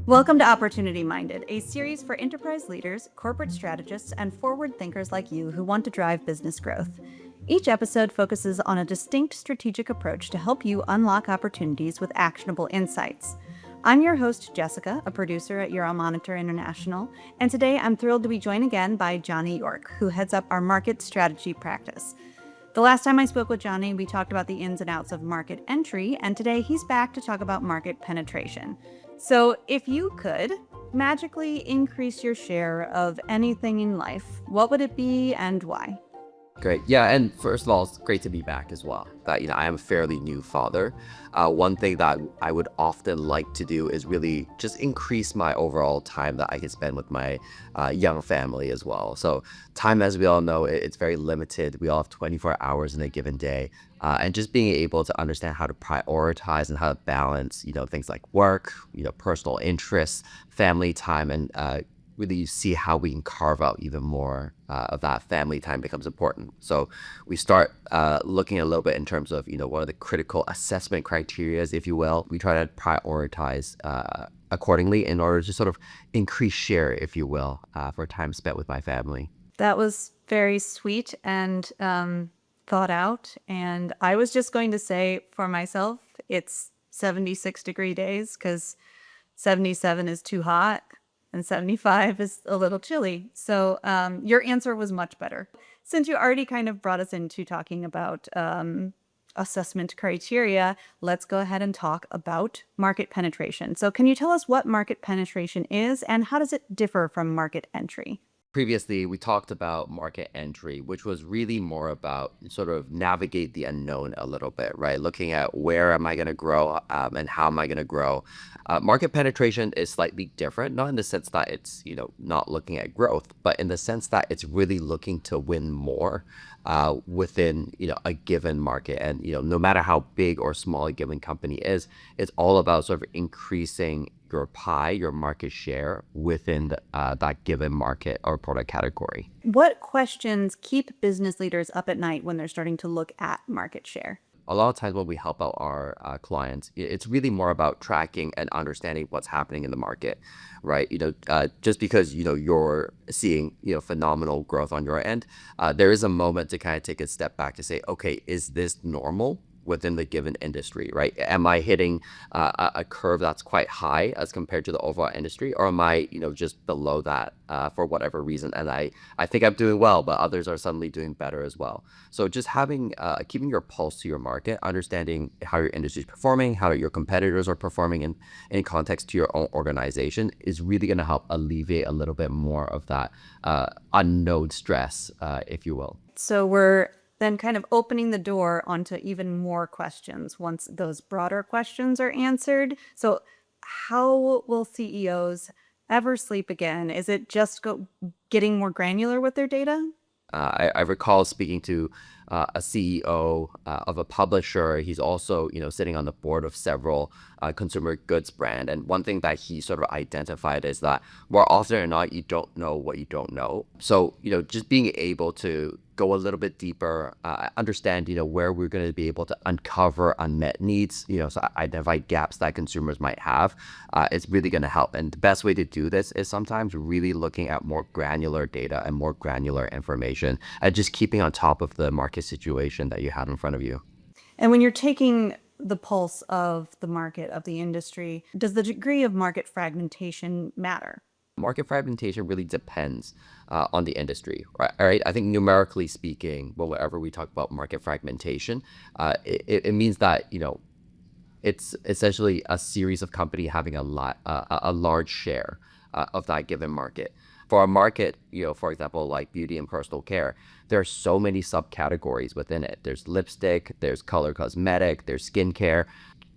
Welcome to Opportunity Minded, a series for enterprise leaders, corporate strategists, and forward thinkers like you who want to drive business growth. Each episode focuses on a distinct strategic approach to help you unlock opportunities with actionable insights. I'm your host, Jessica, a producer at Euromonitor International, and today I'm thrilled to be joined again by Jonny York, who heads up our market strategy practice. The last time I spoke with Jonny, we talked about the ins and outs of market entry, and today he's back to talk about market penetration. So if you could magically increase your share of anything in life, what would it be and why? Great. Yeah. And first of all, it's great to be back as well. That, I am a fairly new father. One thing that I would often like to do is really just increase my overall time that I can spend with my young family as well. So time, as we all know, it's very limited. We all have 24 hours in a given day. And just being able to understand how to prioritize and how to balance, things like work, personal interests, family time, and really see how we can carve out even more of that family time becomes important. So we start looking a little bit in terms of, what are the critical assessment criteria, if you will. We try to prioritize accordingly in order to sort of increase share, if you will, for time spent with my family. That was very sweet and thought out. And I was just going to say for myself, it's 76-degree days because 77 is too hot and 75 is a little chilly. So your answer was much better. Since you already kind of brought us into talking about assessment criteria, let's go ahead and talk about market penetration. So can you tell us what market penetration is and how does it differ from market entry? Previously, we talked about market entry, which was really more about sort of navigate the unknown a little bit, right? Looking at where am I going to grow and how am I going to grow. Market penetration is slightly different, not in the sense that it's, not looking at growth, but in the sense that it's really looking to win more within, a given market. And, no matter how big or small a given company is, it's all about sort of increasing your pie, your market share within that given market or product category. What questions keep business leaders up at night when they're starting to look at market share? A lot of times when we help out our clients, it's really more about tracking and understanding what's happening in the market, right? Just because, you're seeing, phenomenal growth on your end, there is a moment to kind of take a step back to say, okay, is this normal within the given industry, right? Am I hitting a curve that's quite high as compared to the overall industry, or am I, just below that for whatever reason? And I think I'm doing well, but others are suddenly doing better as well. So just having, keeping your pulse to your market, understanding how your industry is performing, how your competitors are performing in context to your own organization is really going to help alleviate a little bit more of that unknown stress, if you will. So we're then kind of opening the door onto even more questions once those broader questions are answered. So how will CEOs ever sleep again? Is it just getting more granular with their data? I recall speaking to a CEO of a publisher. He's also, sitting on the board of several consumer goods brand. And one thing that he sort of identified is that more often than not, you don't know what you don't know. So, just being able to go a little bit deeper, understand, where we're going to be able to uncover unmet needs, so identify gaps that consumers might have, is really going to help. And the best way to do this is sometimes really looking at more granular data and more granular information and just keeping on top of the market situation that you have in front of you. And when you're taking the pulse of the market, of the industry, does the degree of market fragmentation matter? Market fragmentation really depends on the industry, right? All right. I think numerically speaking, whenever we talk about market fragmentation, it means that, it's essentially a series of companies having a large share of that given market. For a market, for example, like beauty and personal care, there are so many subcategories within it. There's lipstick, there's color cosmetic, there's skincare.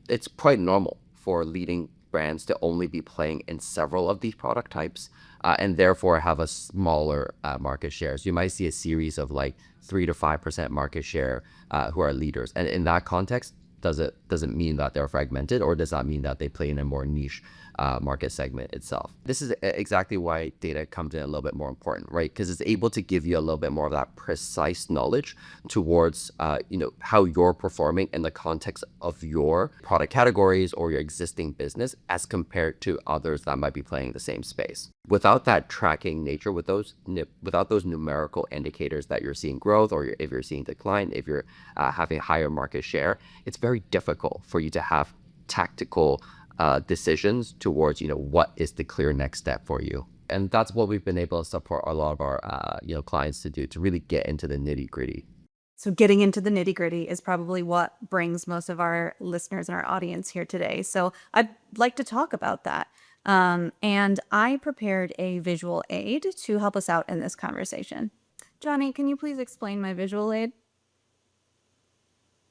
It's quite normal for leading brands to only be playing in several of these product types and therefore have a smaller market share. So you might see a series of like 3 to 5% market share who are leaders. And in that context, doesn't mean that they're fragmented, or does that mean that they play in a more niche market segment itself. This is exactly why data comes in a little bit more important, right? Because it's able to give you a little bit more of that precise knowledge towards how you're performing in the context of your product categories or your existing business as compared to others that might be playing the same space. Without that tracking nature, without those numerical indicators that you're seeing growth, or if you're seeing decline, if you're having higher market share, it's very difficult for you to have tactical decisions towards what is the clear next step for you. And that's what we've been able to support a lot of our clients to do, to really get into the nitty gritty. So getting into the nitty gritty is probably what brings most of our listeners and our audience here today. So I'd like to talk about that. And I prepared a visual aid to help us out in this conversation. Jonny, can you please explain my visual aid?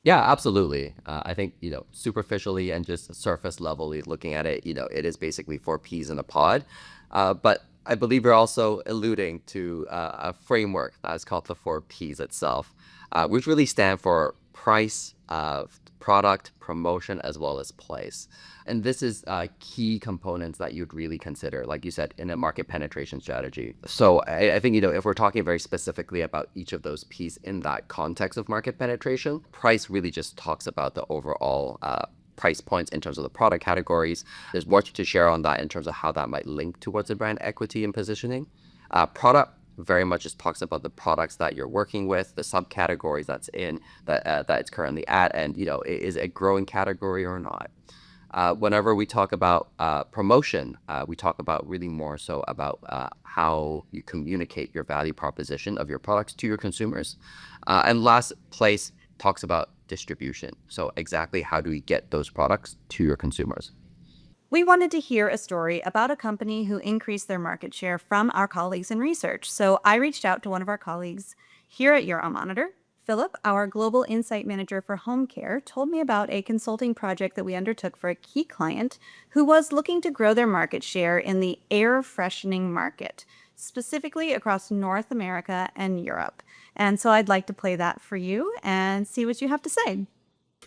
Yeah, absolutely. I think, superficially and just surface levelly looking at it, it is basically 4 Ps in a pod. But I believe you're also alluding to a framework that's called the 4 Ps itself, which really stand for price, product, promotion, as well as place. And this is key components that you'd really consider, like you said, in a market penetration strategy. So I think, if we're talking very specifically about each of those Ps in that context of market penetration, price really just talks about the overall price points in terms of the product categories. There's more to share on that in terms of how that might link towards the brand equity and positioning. Product very much just talks about the products that you're working with, the subcategories that's in that it's currently at, and is it a growing category or not. Whenever we talk about promotion, we talk about really more so about how you communicate your value proposition of your products to your consumers. And last place talks about distribution. So exactly how do we get those products to your consumers? We wanted to hear a story about a company who increased their market share from our colleagues in research. So I reached out to one of our colleagues here at Euromonitor. Philip, our global insight manager for home care, told me about a consulting project that we undertook for a key client who was looking to grow their market share in the air freshening market, specifically across North America and Europe. And so I'd like to play that for you and see what you have to say.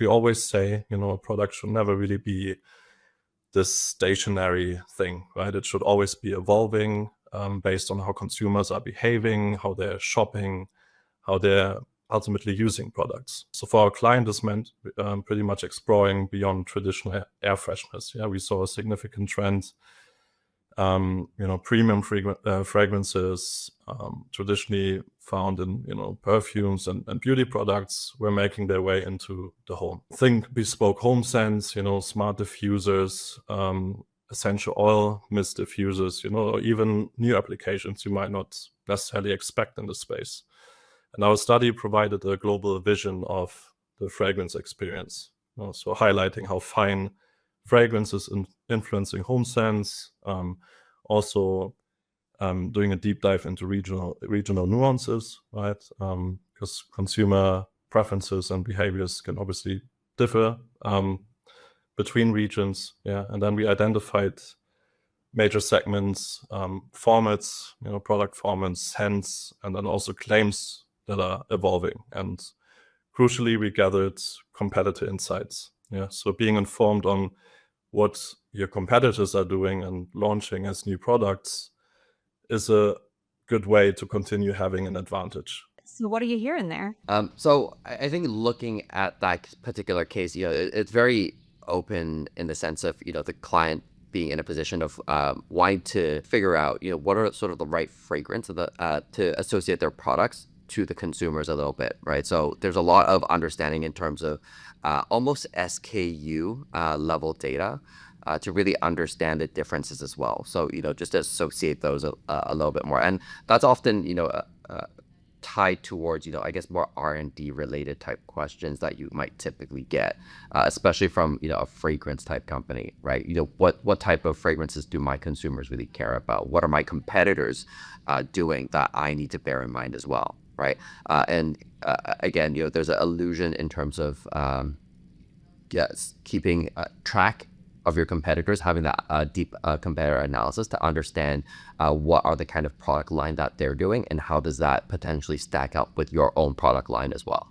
We always say, a product should never really be this stationary thing, right? It should always be evolving based on how consumers are behaving, how they're shopping, how they're ultimately using products. So for our client, this meant pretty much exploring beyond traditional air fresheners. Yeah, we saw a significant trend. Premium fragrances traditionally found in perfumes and beauty products were making their way into the home. Think bespoke home scents, smart diffusers, essential oil mist diffusers, or even new applications you might not necessarily expect in the space. And our study provided a global vision of the fragrance experience, so highlighting how fine fragrances influencing home scents, also doing a deep dive into regional nuances, right? Because consumer preferences and behaviors can obviously differ between regions. Yeah, and then we identified major segments, formats, product formats, scents, and then also claims that are evolving. And crucially, we gathered competitor insights. Yeah, so being informed on what your competitors are doing and launching as new products is a good way to continue having an advantage. So what are you hearing there? So I think looking at that particular case, it's very open in the sense of, the client being in a position of wanting to figure out, what are sort of the right fragrance to associate their products to the consumers a little bit, right? So there's a lot of understanding in terms of almost SKU level data to really understand the differences as well. So, just to associate those a little bit more. And that's often, tied towards, I guess more R&D related type questions that you might typically get, especially from, a fragrance type company, right? What type of fragrances do my consumers really care about? What are my competitors doing that I need to bear in mind as well, right? And again, there's an illusion in terms of, keeping track of your competitors, having that deep competitor analysis to understand what are the kind of product line that they're doing and how does that potentially stack up with your own product line as well.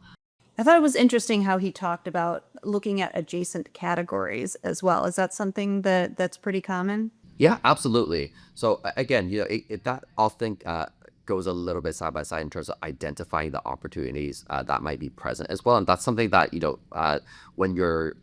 I thought it was interesting how he talked about looking at adjacent categories as well. Is that something that's pretty common? Yeah, absolutely. So again, that often goes a little bit side by side in terms of identifying the opportunities that might be present as well. And that's something that, when you're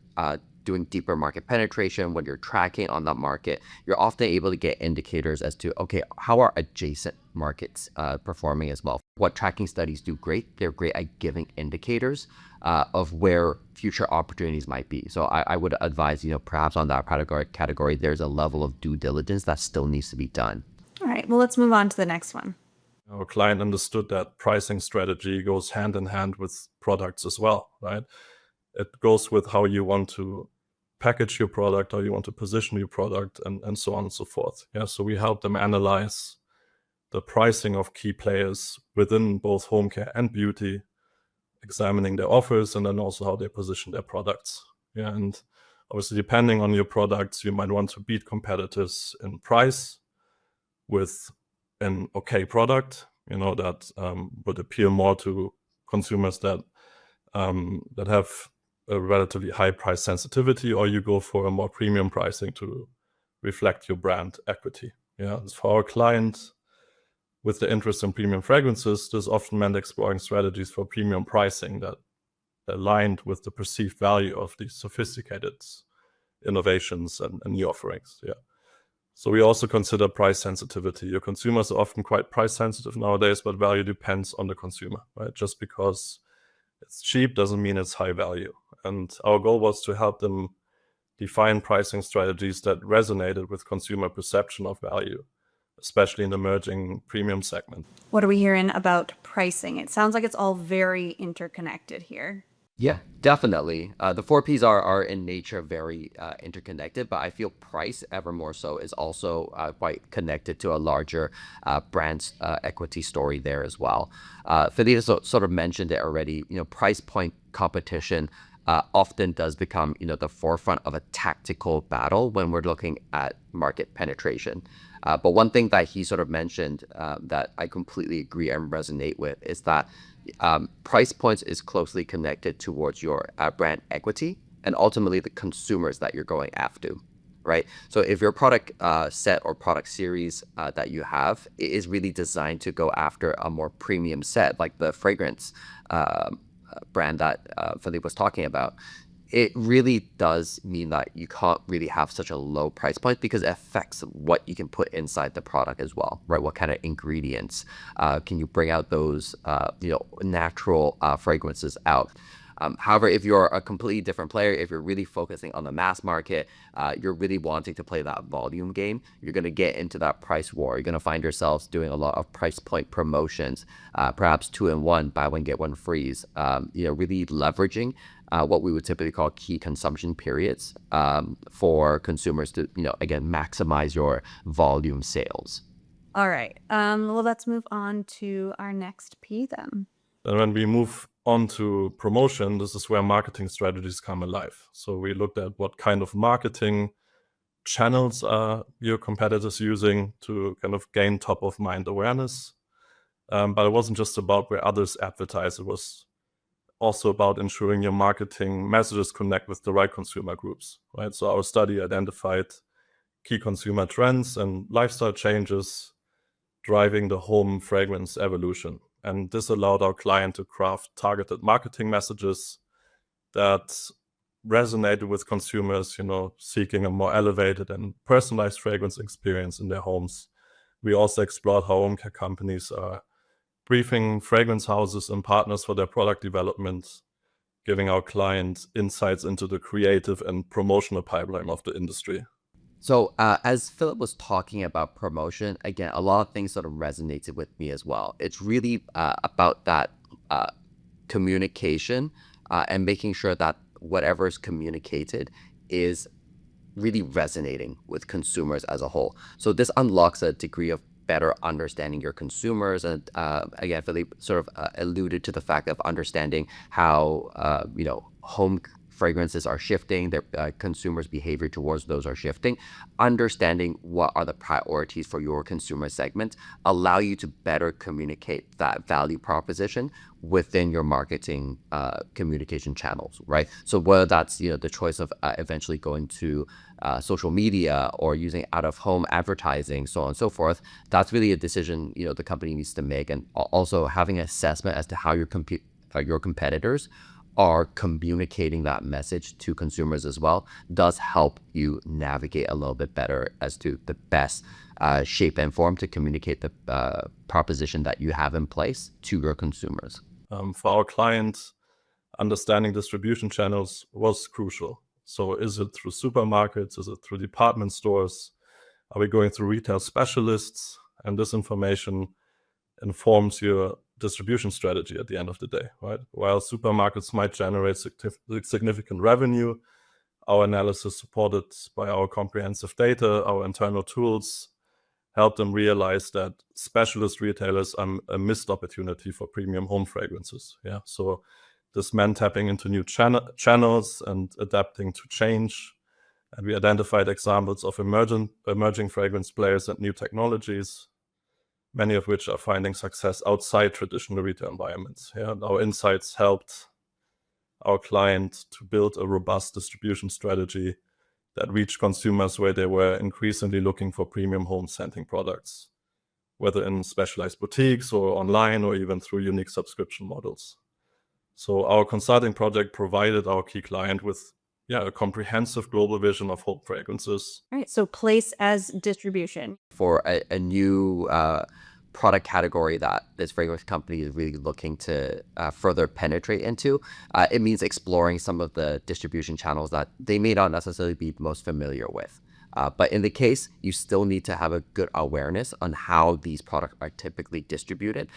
doing deeper market penetration, when you're tracking on that market, you're often able to get indicators as to, okay, how are adjacent markets performing as well? What tracking studies do great, they're great at giving indicators of where future opportunities might be. So I would advise, perhaps on that category, there's a level of due diligence that still needs to be done. All right, well, let's move on to the next one. Our client understood that pricing strategy goes hand in hand with products as well, right? It goes with how you want to package your product, how you want to position your product, and so on and so forth. Yeah, so we help them analyze the pricing of key players within both home care and beauty, examining their offers, and then also how they position their products. Yeah, and obviously, depending on your products, you might want to beat competitors in price with an okay product, that would appeal more to consumers that have a relatively high price sensitivity, or you go for a more premium pricing to reflect your brand equity. Yeah, for our clients with the interest in premium fragrances, this often meant exploring strategies for premium pricing that aligned with the perceived value of these sophisticated innovations and new offerings. Yeah. So we also consider price sensitivity. Your consumers are often quite price sensitive nowadays, but value depends on the consumer, right? Just because it's cheap doesn't mean it's high value. And our goal was to help them define pricing strategies that resonated with consumer perception of value, especially in the emerging premium segment. What are we hearing about pricing? It sounds like it's all very interconnected here. Yeah, definitely. The four Ps are in nature very interconnected, but I feel price ever more so is also quite connected to a larger brand equity story there as well. Felicia sort of mentioned it already. Price point competition often does become the forefront of a tactical battle when we're looking at market penetration. But one thing that he sort of mentioned that I completely agree and resonate with is that price points is closely connected towards your brand equity and ultimately the consumers that you're going after, right? So if your product set or product series that you have is really designed to go after a more premium set, like the fragrance brand that Philippe was talking about, it really does mean that you can't really have such a low price point because it affects what you can put inside the product as well, right? What kind of ingredients can you bring out those, natural fragrances out? However, if you're a completely different player, if you're really focusing on the mass market, you're really wanting to play that volume game, you're going to get into that price war. You're going to find yourselves doing a lot of price point promotions, perhaps 2-in-1, buy one, get one frees, really leveraging what we would typically call key consumption periods for consumers to, again, maximize your volume sales. All right. Well, let's move on to our next P then. And when we move on to promotion, this is where marketing strategies come alive. So we looked at what kind of marketing channels are your competitors using to kind of gain top of mind awareness. But it wasn't just about where others advertise. It was also about ensuring your marketing messages connect with the right consumer groups, right? So our study identified key consumer trends and lifestyle changes driving the home fragrance evolution. And this allowed our client to craft targeted marketing messages that resonated with consumers, seeking a more elevated and personalized fragrance experience in their homes. We also explored how home care companies are briefing fragrance houses and partners for their product development, giving our client insights into the creative and promotional pipeline of the industry. So as Philip was talking about promotion, again, a lot of things sort of resonated with me as well. It's really about that communication and making sure that whatever is communicated is really resonating with consumers as a whole. So this unlocks a degree of better understanding your consumers. And again, Philippe sort of alluded to the fact of understanding how, home fragrances are shifting, their consumers' behavior towards those are shifting. Understanding what are the priorities for your consumer segment allow you to better communicate that value proposition within your marketing communication channels, right? So whether that's the choice of eventually going to social media or using out-of-home advertising, so on and so forth, that's really a decision the company needs to make, and also having an assessment as to how your competitors are communicating that message to consumers as well does help you navigate a little bit better as to the best shape and form to communicate the proposition that you have in place to your consumers. For our clients, understanding distribution channels was crucial. So is it through supermarkets? Is it through department stores? Are we going through retail specialists? And this information informs your distribution strategy at the end of the day, right? While supermarkets might generate significant revenue, our analysis supported by our comprehensive data, our internal tools, help them realize that specialist retailers are a missed opportunity for premium home fragrances. Yeah, so this meant tapping into new channels and adapting to change. And we identified examples of emerging fragrance players and new technologies, many of which are finding success outside traditional retail environments. Yeah, and our insights helped our client to build a robust distribution strategy that reached consumers where they were increasingly looking for premium home scenting products, whether in specialized boutiques or online or even through unique subscription models. So our consulting project provided our key client with a comprehensive global vision of home fragrances. All right, so place as distribution. For a new product category that this fragrance company is really looking to further penetrate into, it means exploring some of the distribution channels that they may not necessarily be most familiar with. But in the case, you still need to have a good awareness on how these products are typically distributed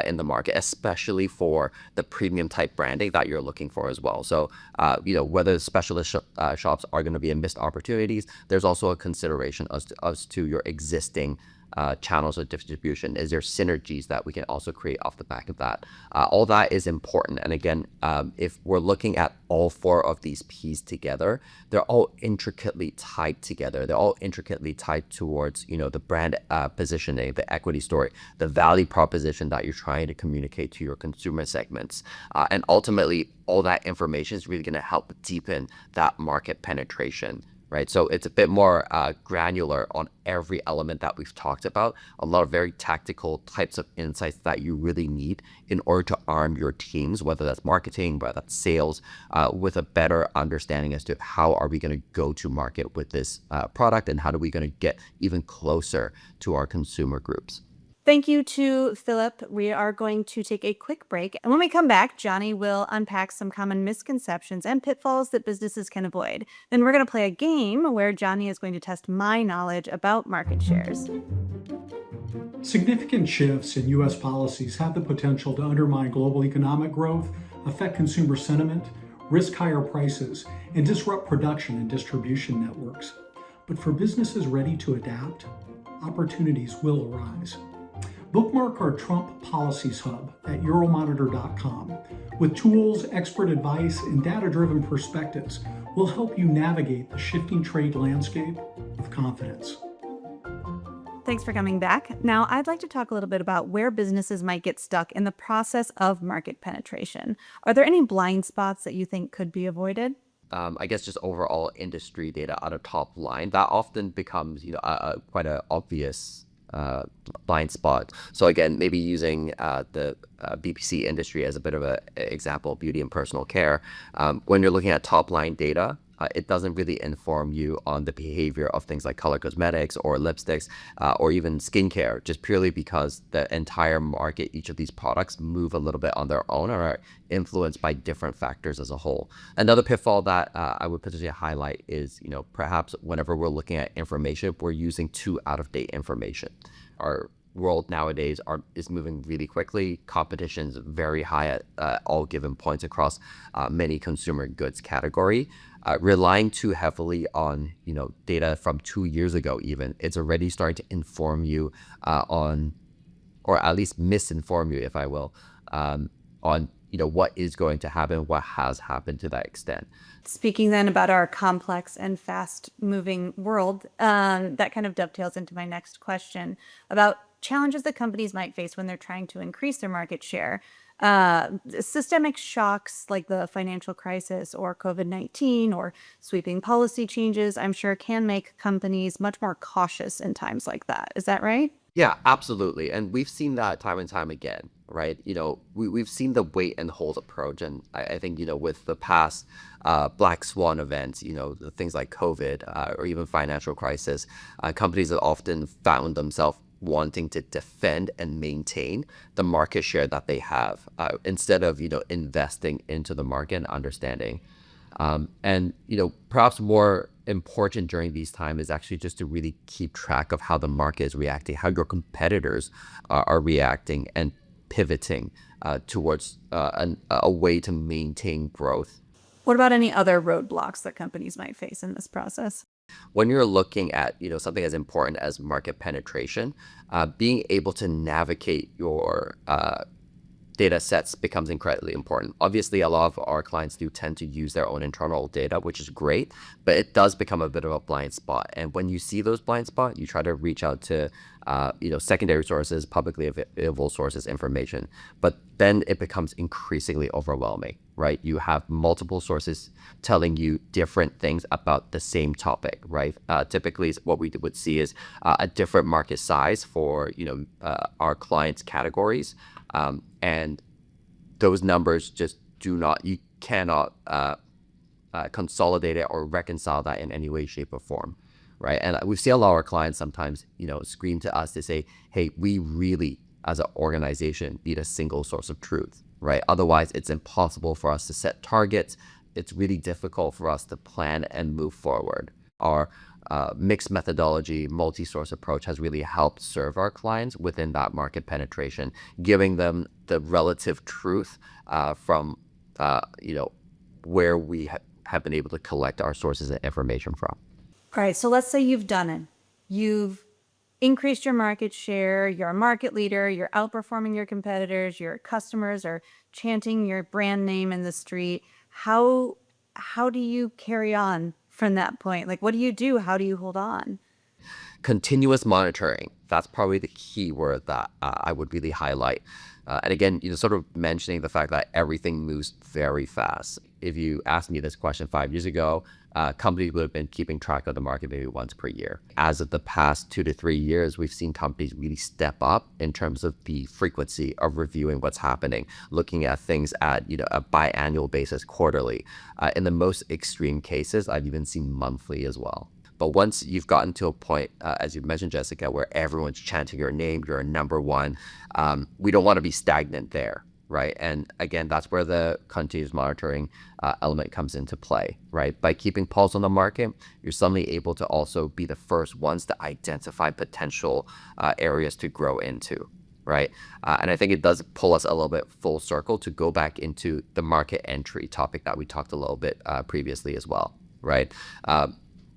in the market, especially for the premium type branding that you're looking for as well. So, whether specialist shops are going to be in missed opportunities, there's also a consideration as to your existing channels of distribution. Is there synergies that we can also create off the back of that? All that is important. And again, if we're looking at all four of these P's together, they're all intricately tied together. They're all intricately tied towards, the brand positioning, the equity story, the value proposition that you're trying to communicate to your consumer segments. And ultimately, all that information is really going to help deepen that market penetration. Right, so it's a bit more granular on every element that we've talked about, a lot of very tactical types of insights that you really need in order to arm your teams, whether that's marketing, whether that's sales, with a better understanding as to how are we going to go to market with this product and how are we going to get even closer to our consumer groups. Thank you to Philip. We are going to take a quick break. And when we come back, Jonny will unpack some common misconceptions and pitfalls that businesses can avoid. Then we're going to play a game where Jonny is going to test my knowledge about market shares. Significant shifts in U.S. policies have the potential to undermine global economic growth, affect consumer sentiment, risk higher prices, and disrupt production and distribution networks. But for businesses ready to adapt, opportunities will arise. Bookmark our Trump Policies Hub at Euromonitor.com. With tools, expert advice, and data-driven perspectives, we'll help you navigate the shifting trade landscape with confidence. Thanks for coming back. Now, I'd like to talk a little bit about where businesses might get stuck in the process of market penetration. Are there any blind spots that you think could be avoided? I guess just overall industry data out of top line, that often becomes quite an obvious blind spot. So again, maybe using the BPC industry as a bit of an example, beauty and personal care. When you're looking at top line data, it doesn't really inform you on the behavior of things like color cosmetics or lipsticks or even skincare, just purely because the entire market, each of these products move a little bit on their own or are influenced by different factors as a whole. Another pitfall that I would potentially highlight is, perhaps whenever we're looking at information, we're using too out-of-date information. Our world nowadays is moving really quickly. Competition is very high at all given points across many consumer goods category. Relying too heavily on data from 2 years ago, even, it's already starting to inform you or at least misinform you, if I will, on what is going to happen, what has happened to that extent. Speaking then about our complex and fast-moving world, that kind of dovetails into my next question about challenges that companies might face when they're trying to increase their market share. Systemic shocks like the financial crisis or COVID-19 or sweeping policy changes, I'm sure, can make companies much more cautious in times like that. Is that right? Yeah, absolutely. And we've seen that time and time again, right? We've seen the wait and hold approach. And I think, with the past Black Swan events, the things like COVID or even financial crisis, companies have often found themselves wanting to defend and maintain the market share that they have instead of, investing into the market and understanding. And perhaps more important during these times is actually just to really keep track of how the market is reacting, how your competitors are reacting and pivoting towards a way to maintain growth. What about any other roadblocks that companies might face in this process? When you're looking at something as important as market penetration, being able to navigate your data sets becomes incredibly important. Obviously, a lot of our clients do tend to use their own internal data, which is great, but it does become a bit of a blind spot. And when you see those blind spots, you try to reach out to secondary sources, publicly available sources, information. But then it becomes increasingly overwhelming, right? You have multiple sources telling you different things about the same topic, right? Typically, what we would see is a different market size for our clients' categories. And those numbers just you cannot consolidate it or reconcile that in any way, shape, or form, right? And we see a lot of our clients sometimes, scream to us to say, hey, we really, as an organization, need a single source of truth, right? Otherwise, it's impossible for us to set targets. It's really difficult for us to plan and move forward. Our mixed methodology, multi-source approach has really helped serve our clients within that market penetration, giving them the relative truth from where we have been able to collect our sources of information from. All right, so let's say you've done it. You've increased your market share, you're a market leader, you're outperforming your competitors, your customers are chanting your brand name in the street. How do you carry on from that point? Like, what do you do? How do you hold on? Continuous monitoring. That's probably the key word that I would really highlight. And again, sort of mentioning the fact that everything moves very fast. If you asked me this question 5 years ago, companies would have been keeping track of the market maybe once per year. As of the past 2 to 3 years, we've seen companies really step up in terms of the frequency of reviewing what's happening, looking at things at a biannual basis, quarterly. In the most extreme cases, I've even seen monthly as well. But once you've gotten to a point, as you mentioned, Jessica, where everyone's chanting your name, you're number one, we don't want to be stagnant there, right? And again, that's where the continuous monitoring element comes into play, right? By keeping pulse on the market, you're suddenly able to also be the first ones to identify potential areas to grow into, right? And I think it does pull us a little bit full circle to go back into the market entry topic that we talked a little bit previously as well, right?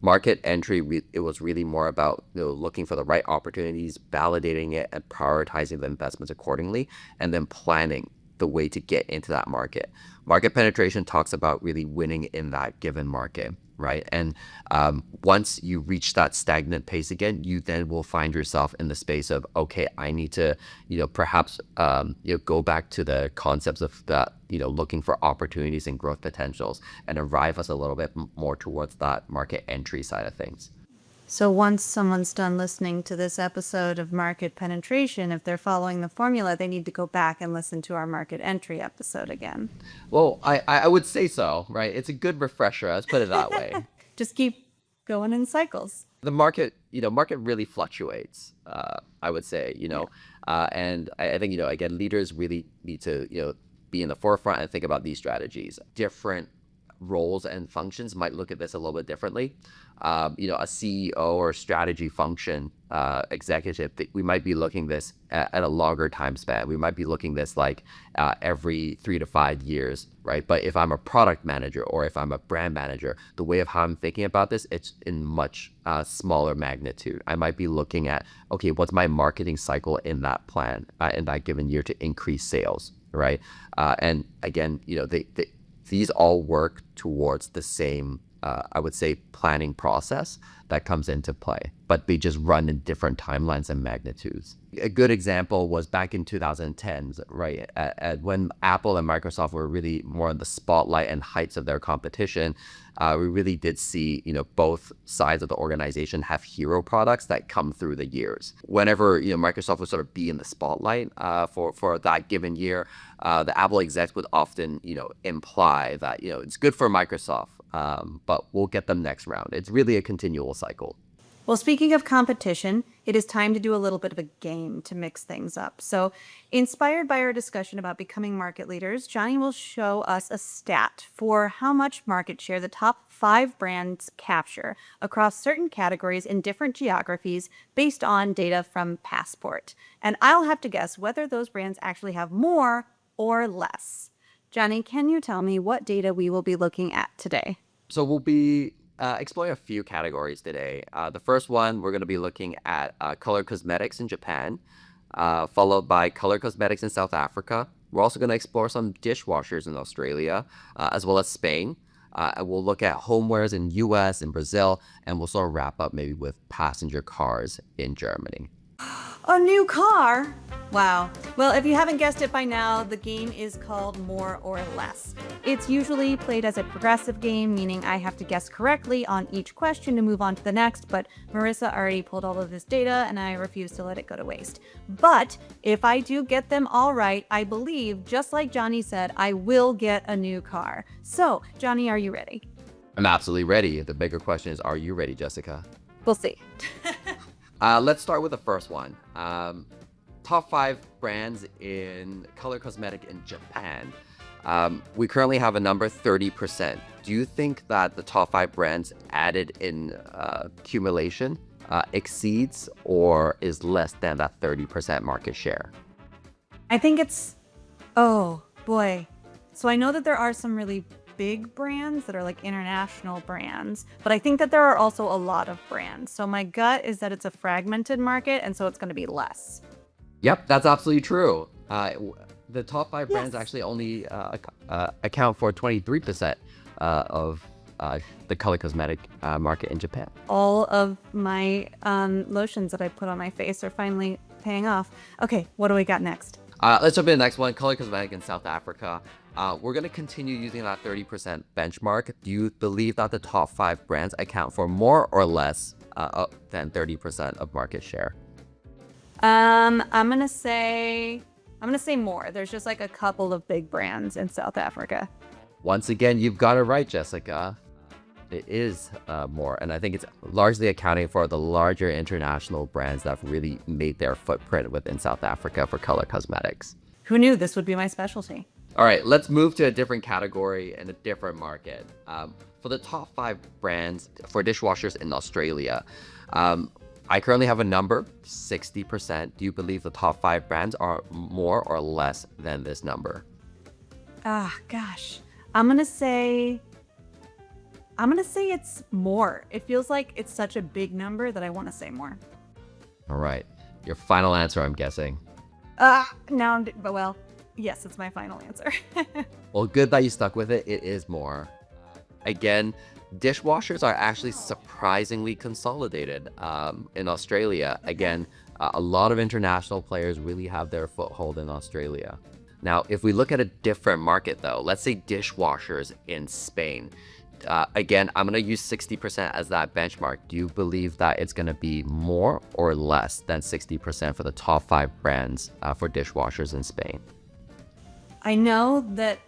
Market entry, it was really more about looking for the right opportunities, validating it, and prioritizing the investments accordingly, and then planning the way to get into that market. Market penetration talks about really winning in that given market, right? And once you reach that stagnant pace again, you then will find yourself in the space of, okay, I need to, perhaps, go back to the concepts of that, looking for opportunities and growth potentials and arrive us a little bit more towards that market entry side of things. So once someone's done listening to this episode of market penetration, if they're following the formula, they need to go back and listen to our market entry episode again. Well, I would say so, right? It's a good refresher. Let's put it that way. Just keep going in cycles. The market, market really fluctuates, I would say, and I think, again, leaders really need to, be in the forefront and think about these strategies. Different roles and functions might look at this a little bit differently. A CEO or strategy function executive, we might be looking this at a longer time span. We might be looking this like every 3 to 5 years, right? But if I'm a product manager or if I'm a brand manager, the way of how I'm thinking about this, it's in much smaller magnitude. I might be looking at, okay, what's my marketing cycle in that plan in that given year to increase sales, right? And again, these all work towards the same, I would say, planning process that comes into play, but they just run in different timelines and magnitudes. A good example was back in 2010s, right? When Apple and Microsoft were really more in the spotlight and heights of their competition, we really did see, both sides of the organization have hero products that come through the years. Whenever, Microsoft would sort of be in the spotlight for that given year, the Apple execs would often, imply that, it's good for Microsoft, but we'll get them next round. It's really a continual cycle. Well, speaking of competition, it is time to do a little bit of a game to mix things up. So, inspired by our discussion about becoming market leaders, Jonny will show us a stat for how much market share the top 5 brands capture across certain categories in different geographies based on data from Passport. And I'll have to guess whether those brands actually have more or less. Jonny, can you tell me what data we will be looking at today? So we'll be exploring a few categories today. The first one, we're going to be looking at color cosmetics in Japan, followed by color cosmetics in South Africa. We're also going to explore some dishwashers in Australia, as well as Spain. And we'll look at homewares in US and Brazil, and we'll sort of wrap up maybe with passenger cars in Germany. A new car? Wow. Well, if you haven't guessed it by now, the game is called More or Less. It's usually played as a progressive game, meaning I have to guess correctly on each question to move on to the next, but Marissa already pulled all of this data and I refuse to let it go to waste. But if I do get them all right, I believe, just like Jonny said, I will get a new car. So, Jonny, are you ready? I'm absolutely ready. The bigger question is, are you ready, Jessica? We'll see. Let's start with the first one. Top 5 brands in color cosmetic in Japan. We currently have a number 30%. Do you think that the top 5 brands added in accumulation exceeds or is less than that 30% market share? I think it's, oh boy. So I know that there are some really big brands that are like international brands, but I think that there are also a lot of brands. So my gut is that it's a fragmented market, and so it's going to be less. Yep, that's absolutely true. The top 5 brands actually only account for 23% of the color cosmetic market in Japan. All of my lotions that I put on my face are finally paying off. Okay, what do we got next? Let's jump into the next one, color cosmetic in South Africa. We're going to continue using that 30% benchmark. Do you believe that the top 5 brands account for more or less than 30% of market share? I'm gonna say more. There's just like a couple of big brands in South Africa. Once again, you've got it right, Jessica. It is more, and I think it's largely accounting for the larger international brands that have really made their footprint within South Africa for color cosmetics. Who knew this would be my specialty? All right, let's move to a different category and a different market. For the top 5 brands for dishwashers in Australia, I currently have a number, 60%. Do you believe the top 5 brands are more or less than this number? Gosh. I'm gonna say it's more. It feels like it's such a big number that I want to say more. All right, your final answer, I'm guessing. Well, yes, it's my final answer. Well, good that you stuck with it. It is more. Again, dishwashers are actually surprisingly consolidated in Australia. Again, a lot of international players really have their foothold in Australia. Now, if we look at a different market though, let's say dishwashers in Spain. Again, I'm going to use 60% as that benchmark. Do you believe that it's going to be more or less than 60% for the top 5 brands for dishwashers in Spain? I know that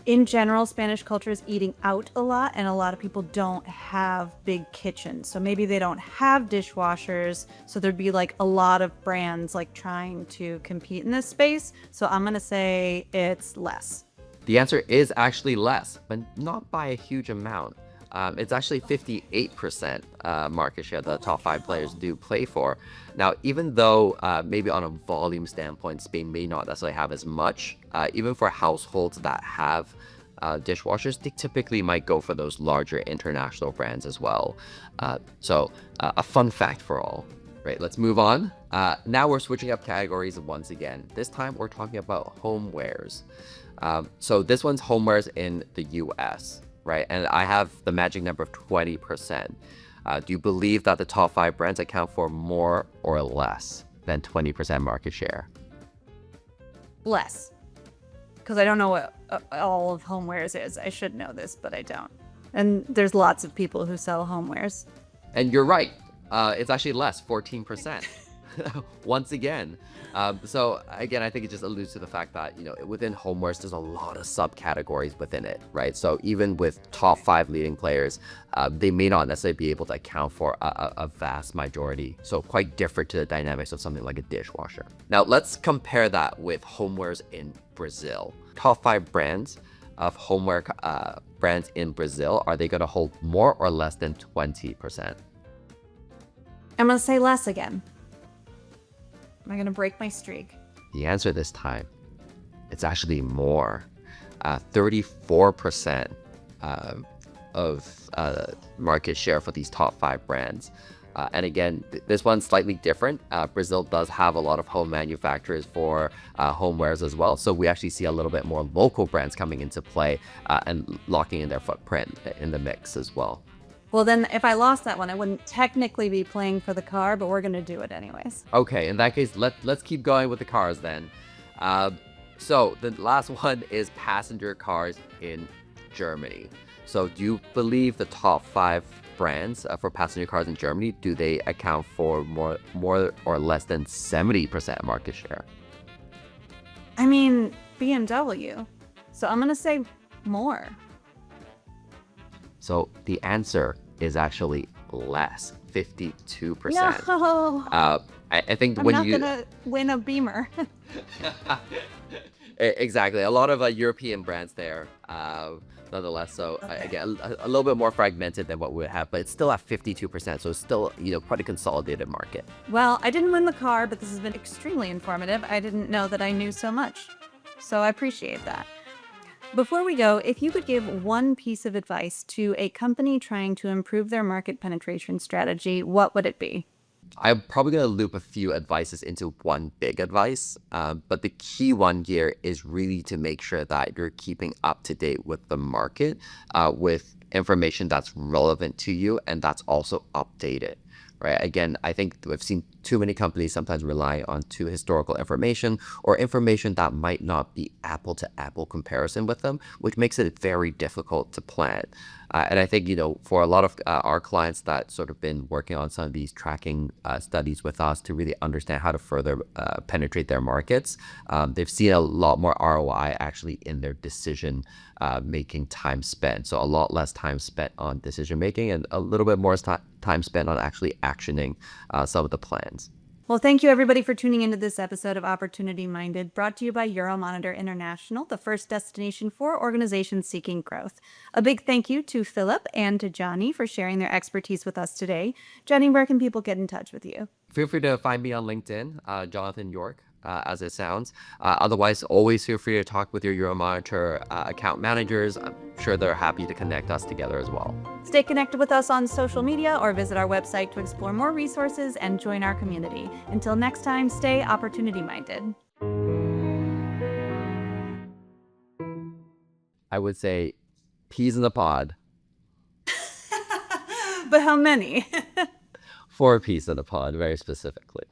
in general, Spanish culture is eating out a lot, and a lot of people don't have big kitchens. So maybe they don't have dishwashers. So there'd be like a lot of brands like trying to compete in this space. So I'm going to say it's less. The answer is actually less, but not by a huge amount. It's actually 58% market share that the top 5 players do play for. Now, even though maybe on a volume standpoint, Spain may not necessarily have as much, even for households that have dishwashers, they typically might go for those larger international brands as well. So a fun fact for all. Right, let's move on. Now we're switching up categories once again. This time we're talking about homewares. So this one's homewares in the US, right? And I have the magic number of 20%. Do you believe that the top 5 brands account for more or less than 20% market share? Less. Because I don't know what all of homewares is. I should know this, but I don't. And there's lots of people who sell homewares. And you're right. It's actually less, 14%. Once again. So again, I think it just alludes to the fact that, within homewares, there's a lot of subcategories within it, right? So even with top 5 leading players, they may not necessarily be able to account for a vast majority. So quite different to the dynamics of something like a dishwasher. Now let's compare that with homewares in Brazil. Top 5 brands of homeware brands in Brazil, are they going to hold more or less than 20%? I'm going to say less again. Am I going to break my streak? The answer this time, it's actually more. 34% of market share for these top 5 brands. And again, this one's slightly different. Brazil does have a lot of home manufacturers for homewares as well. So we actually see a little bit more local brands coming into play and locking in their footprint in the mix as well. Well, then if I lost that one, I wouldn't technically be playing for the car, but we're going to do it anyways. Okay, in that case, let's keep going with the cars then. So the last one is passenger cars in Germany. So do you believe the top 5 brands for passenger cars in Germany, do they account for more or less than 70% market share? I mean, BMW. So I'm going to say more. So the answer is actually less, 52%. No, I think I'm when not you going to win a Beamer. Exactly, a lot of European brands there, nonetheless. So again, a little bit more fragmented than what we would have, but it's still at 52%. So it's still quite a consolidated market. Well, I didn't win the car, but this has been extremely informative. I didn't know that I knew so much. So I appreciate that. Before we go, if you could give one piece of advice to a company trying to improve their market penetration strategy, what would it be? I'm probably going to loop a few advices into one big advice, but the key one here is really to make sure that you're keeping up to date with the market, with information that's relevant to you and that's also updated. Right. Again, I think we've seen too many companies sometimes rely on too historical information or information that might not be apple to apple comparison with them, which makes it very difficult to plan. And I think, for a lot of our clients that sort of been working on some of these tracking studies with us to really understand how to further penetrate their markets, they've seen a lot more ROI actually in their decision making time spent. So a lot less time spent on decision making and a little bit more time spent on actually actioning some of the plans. Well, thank you everybody for tuning into this episode of Opportunity Minded, brought to you by Euromonitor International, the first destination for organizations seeking growth. A big thank you to Philip and to Jonny for sharing their expertise with us today. Jonny, where can people get in touch with you? Feel free to find me on LinkedIn, Jonathan York, as it sounds. Otherwise, always feel free to talk with your Euromonitor account managers. I'm sure they're happy to connect us together as well. Stay connected with us on social media or visit our website to explore more resources and join our community. Until next time, stay opportunity minded. I would say peas in the pod. But how many? 4 peas in a pod, very specifically.